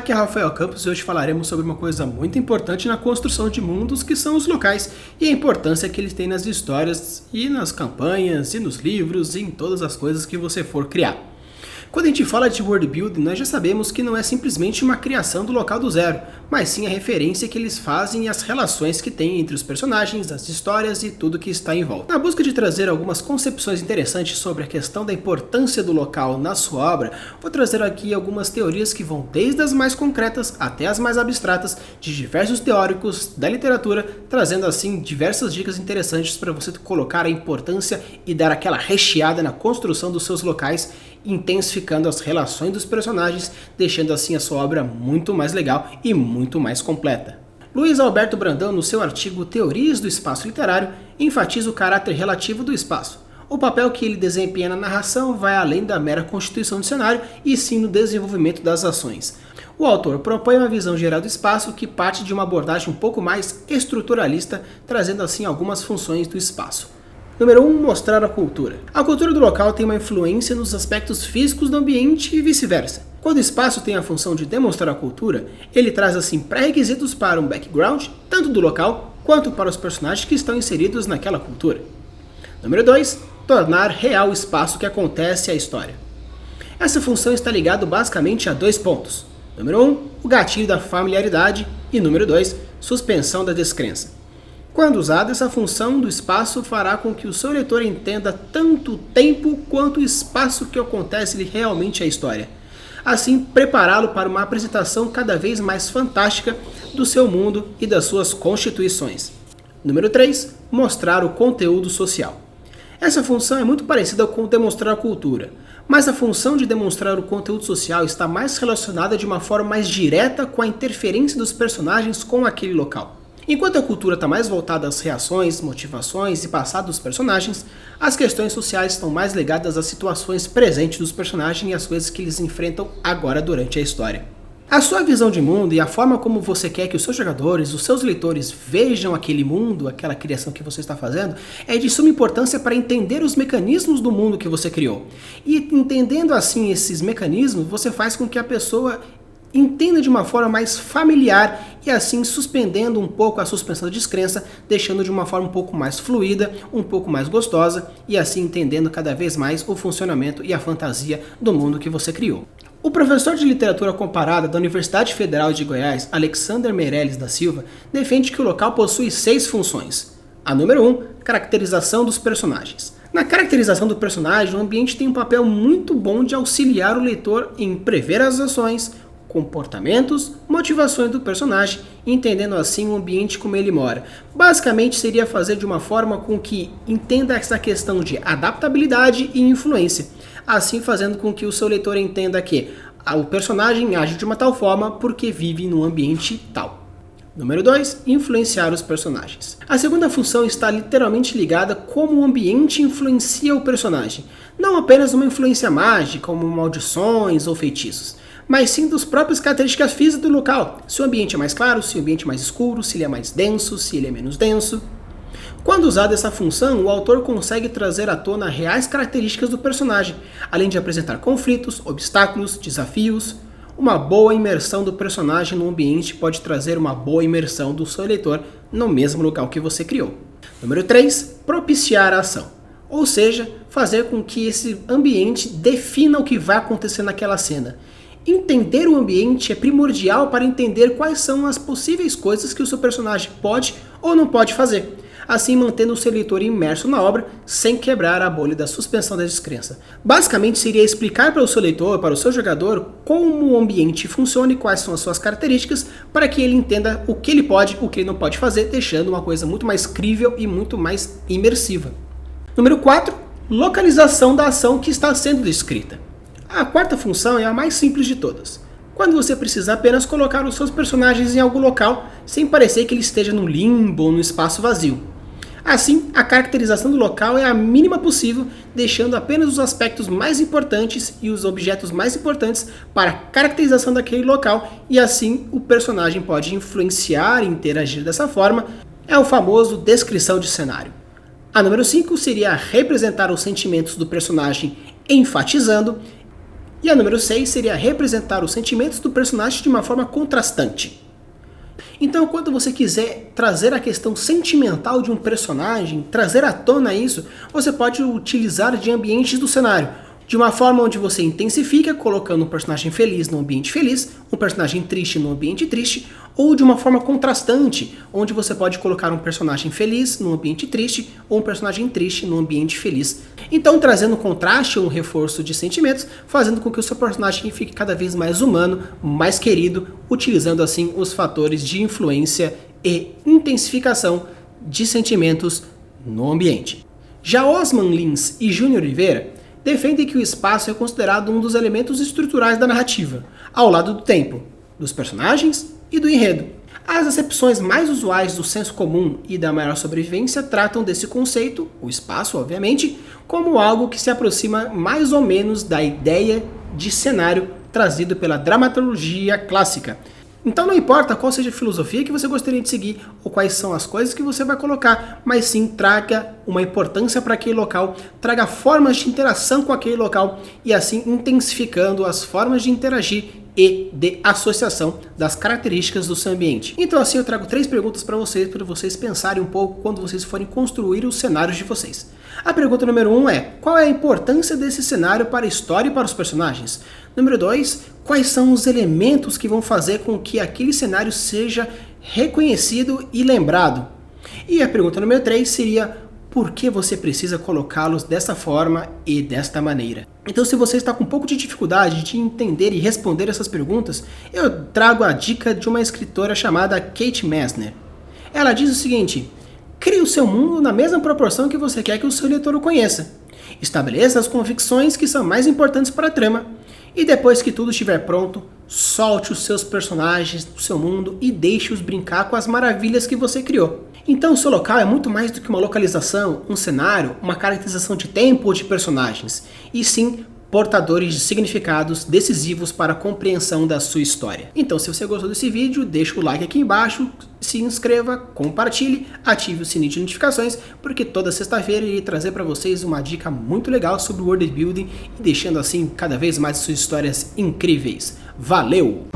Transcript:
aqui é Rafael Campos e hoje falaremos sobre uma coisa muito importante na construção de mundos, que são os locais e a importância que eles têm nas histórias e nas campanhas e nos livros e em todas as coisas que você for criar. Quando a gente fala de world building, nós já sabemos que não é simplesmente uma criação do local do zero, mas sim a referência que eles fazem e as relações que tem entre os personagens, as histórias e tudo que está em volta. Na busca de trazer algumas concepções interessantes sobre a questão da importância do local na sua obra, vou trazer aqui algumas teorias que vão desde as mais concretas até as mais abstratas, de diversos teóricos da literatura, trazendo assim diversas dicas interessantes para você colocar a importância e dar aquela recheada na construção dos seus locais, intensificando as relações dos personagens, deixando assim a sua obra muito mais legal e muito mais completa. Luiz Alberto Brandão, no seu artigo Teorias do Espaço Literário, enfatiza o caráter relativo do espaço. O papel que ele desempenha na narração vai além da mera constituição do cenário e sim no desenvolvimento das ações. O autor propõe uma visão geral do espaço que parte de uma abordagem um pouco mais estruturalista, trazendo assim algumas funções do espaço. Número 1. Mostrar a cultura. A cultura do local tem uma influência nos aspectos físicos do ambiente e vice-versa. Quando o espaço tem a função de demonstrar a cultura, ele traz assim pré-requisitos para um background, tanto do local quanto para os personagens que estão inseridos naquela cultura. Número 2. Tornar real o espaço que acontece a história. Essa função está ligada basicamente a dois pontos. Número 1. O gatilho da familiaridade e número 2. Suspensão da descrença. Quando usada, essa função do espaço fará com que o seu leitor entenda tanto o tempo quanto o espaço que acontece realmente a história. Assim, prepará-lo para uma apresentação cada vez mais fantástica do seu mundo e das suas constituições. Número 3. Mostrar o conteúdo social. Essa função é muito parecida com demonstrar a cultura, mas a função de demonstrar o conteúdo social está mais relacionada de uma forma mais direta com a interferência dos personagens com aquele local. Enquanto a cultura está mais voltada às reações, motivações e passado dos personagens, as questões sociais estão mais ligadas às situações presentes dos personagens e às coisas que eles enfrentam agora durante a história. A sua visão de mundo e a forma como você quer que os seus jogadores, os seus leitores vejam aquele mundo, aquela criação que você está fazendo, é de suma importância para entender os mecanismos do mundo que você criou. E entendendo assim esses mecanismos, você faz com que a pessoa entenda de uma forma mais familiar e assim suspendendo um pouco a suspensão da descrença, deixando de uma forma um pouco mais fluida, um pouco mais gostosa e assim entendendo cada vez mais o funcionamento e a fantasia do mundo que você criou. O professor de literatura comparada da Universidade Federal de Goiás, Alexander Meirelles da Silva, defende que o local possui 6 funções. A número 1, caracterização dos personagens. Na caracterização do personagem, o ambiente tem um papel muito bom de auxiliar o leitor em prever as ações, comportamentos, motivações do personagem, entendendo assim o ambiente como ele mora. Basicamente seria fazer de uma forma com que entenda essa questão de adaptabilidade e influência, assim fazendo com que o seu leitor entenda que o personagem age de uma tal forma porque vive num ambiente tal. Número 2. Influenciar os personagens. A segunda função está literalmente ligada a como o ambiente influencia o personagem. Não apenas uma influência mágica, como maldições ou feitiços, mas sim das próprias características físicas do local. Se o ambiente é mais claro, se o ambiente é mais escuro, se ele é mais denso, se ele é menos denso. Quando usada essa função, o autor consegue trazer à tona reais características do personagem, além de apresentar conflitos, obstáculos, desafios. Uma boa imersão do personagem no ambiente pode trazer uma boa imersão do seu leitor no mesmo local que você criou. Número 3. Propiciar a ação. Ou seja, fazer com que esse ambiente defina o que vai acontecer naquela cena. Entender o ambiente é primordial para entender quais são as possíveis coisas que o seu personagem pode ou não pode fazer, assim mantendo o seu leitor imerso na obra sem quebrar a bolha da suspensão da descrença. Basicamente seria explicar para o seu leitor, para o seu jogador, como o ambiente funciona e quais são as suas características para que ele entenda o que ele pode, o que ele não pode fazer, deixando uma coisa muito mais crível e muito mais imersiva. Número 4. Localização da ação que está sendo descrita. A quarta função é a mais simples de todas. Quando você precisa apenas colocar os seus personagens em algum local, sem parecer que ele esteja num limbo ou num espaço vazio. Assim, a caracterização do local é a mínima possível, deixando apenas os aspectos mais importantes e os objetos mais importantes para a caracterização daquele local, e assim o personagem pode influenciar e interagir dessa forma. É o famoso descrição de cenário. A número 5 seria representar os sentimentos do personagem enfatizando. E a número 6 seria representar os sentimentos do personagem de uma forma contrastante. Então, quando você quiser trazer a questão sentimental de um personagem, trazer à tona isso, você pode utilizar de ambientes do cenário, de uma forma onde você intensifica, colocando um personagem feliz no ambiente feliz, um personagem triste no ambiente triste, ou de uma forma contrastante, onde você pode colocar um personagem feliz no ambiente triste, ou um personagem triste no ambiente feliz. Então, trazendo contraste ou um reforço de sentimentos, fazendo com que o seu personagem fique cada vez mais humano, mais querido, utilizando assim os fatores de influência e intensificação de sentimentos no ambiente. Já Osman Lins e Júnior Oliveira defendem que o espaço é considerado um dos elementos estruturais da narrativa, ao lado do tempo, dos personagens e do enredo. As acepções mais usuais do senso comum e da maior sobrevivência tratam desse conceito, o espaço, obviamente, como algo que se aproxima mais ou menos da ideia de cenário trazido pela dramaturgia clássica. Então não importa qual seja a filosofia que você gostaria de seguir ou quais são as coisas que você vai colocar, mas sim traga uma importância para aquele local, traga formas de interação com aquele local e assim intensificando as formas de interagir e de associação das características do seu ambiente. Então assim eu trago 3 perguntas para vocês pensarem um pouco quando vocês forem construir os cenários de vocês. A pergunta número 1 é: qual é a importância desse cenário para a história e para os personagens? Número 2, quais são os elementos que vão fazer com que aquele cenário seja reconhecido e lembrado? E a pergunta número 3 seria: por que você precisa colocá-los dessa forma e desta maneira? Então, se você está com um pouco de dificuldade de entender e responder essas perguntas, eu trago a dica de uma escritora chamada Kate Messner. Ela diz o seguinte: crie o seu mundo na mesma proporção que você quer que o seu leitor o conheça. Estabeleça as convicções que são mais importantes para a trama. E depois que tudo estiver pronto, solte os seus personagens do seu mundo e deixe-os brincar com as maravilhas que você criou. Então o seu local é muito mais do que uma localização, um cenário, uma caracterização de tempo ou de personagens, e sim portadores de significados decisivos para a compreensão da sua história. Então, se você gostou desse vídeo, deixa o like aqui embaixo, se inscreva, compartilhe, ative o sininho de notificações, porque toda sexta-feira irei trazer para vocês uma dica muito legal sobre World Building e deixando assim cada vez mais suas histórias incríveis. Valeu!